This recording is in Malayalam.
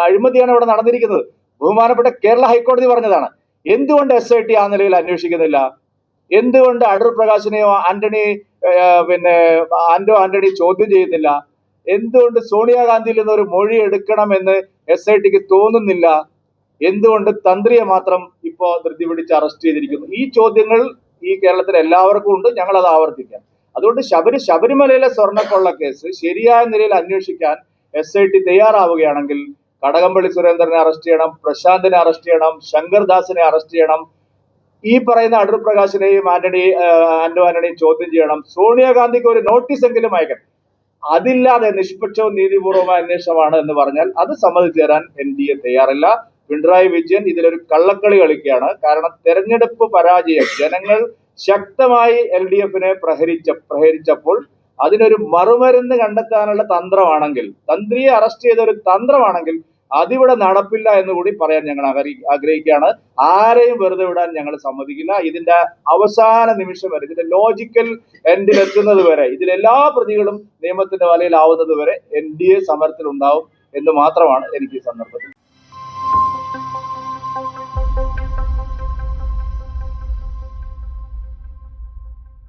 അഴിമതിയാണ് ഇവിടെ നടന്നിരിക്കുന്നത്. ബഹുമാനപ്പെട്ട കേരള ഹൈക്കോടതി പറഞ്ഞതാണ്. എന്തുകൊണ്ട് SIT ആ നിലയിൽ അന്വേഷിക്കുന്നില്ല? എന്തുകൊണ്ട് അടൂർ പ്രകാശിനെയോ ആന്റോ ആന്റണി ചോദ്യം ചെയ്യുന്നില്ല? എന്തുകൊണ്ട് സോണിയാഗാന്ധിയിൽ നിന്ന് ഒരു മൊഴി എടുക്കണമെന്ന് SITക്ക് തോന്നുന്നില്ല? എന്തുകൊണ്ട് തന്ത്രിയെ മാത്രം ഇപ്പോ ധൃതി പിടിച്ച് അറസ്റ്റ് ചെയ്തിരിക്കുന്നു? ഈ ചോദ്യങ്ങൾ ഈ കേരളത്തിൽ എല്ലാവർക്കും ഉണ്ട്. ഞങ്ങൾ അത് ആവർത്തിക്കാം. അതുകൊണ്ട് ശബരിമലയിലെ സ്വർണ്ണക്കൊള്ള കേസ് ശരിയായ നിലയിൽ അന്വേഷിക്കാൻ SIT തയ്യാറാവുകയാണെങ്കിൽ കടകംപള്ളി സുരേന്ദ്രനെ അറസ്റ്റ് ചെയ്യണം, പ്രശാന്തിനെ അറസ്റ്റ് ചെയ്യണം, ശങ്കർദാസിനെ അറസ്റ്റ് ചെയ്യണം, ഈ പറയുന്ന അടൂർ പ്രകാശിനെയും ആന്റോ ആന്റണിയും ചോദ്യം ചെയ്യണം, സോണിയാഗാന്ധിക്ക് ഒരു നോട്ടീസ് എങ്കിലും അയക്കണം. അതില്ലാതെ നിഷ്പക്ഷവും നീതിപൂർവമായ അന്വേഷണമാണ് എന്ന് പറഞ്ഞാൽ അത് സമ്മതിച്ചു തരാൻ NDA തയ്യാറല്ല. പിണറായി വിജയൻ ഇതിലൊരു കള്ളക്കളി കളിക്കുകയാണ്. കാരണം തെരഞ്ഞെടുപ്പ് പരാജയം ജനങ്ങൾ ശക്തമായി LDFനെ പ്രഹരിച്ചപ്പോൾ അതിനൊരു മറുമരുന്ന് കണ്ടെത്താനുള്ള തന്ത്രമാണെങ്കിൽ, തന്ത്രിയെ അറസ്റ്റ് ചെയ്ത ഒരു തന്ത്രമാണെങ്കിൽ അതിവിടെ നടപ്പില്ല എന്ന് കൂടി പറയാൻ ഞങ്ങൾ ആഗ്രഹിക്കുകയാണ്. ആരെയും വെറുതെ വിടാൻ ഞങ്ങൾ സമ്മതിക്കില്ല. ഇതിന്റെ അവസാന നിമിഷം വരെ, ഇതിന്റെ ലോജിക്കൽ എൻഡിൽ എത്തുന്നത് വരെ, ഇതിലെല്ലാ പ്രതികളും നിയമത്തിന്റെ വലയിലാവുന്നത് വരെ NDA സമരത്തിൽ ഉണ്ടാവും എന്ന് മാത്രമാണ് എനിക്ക് ഈ സന്ദർഭത്തിൽ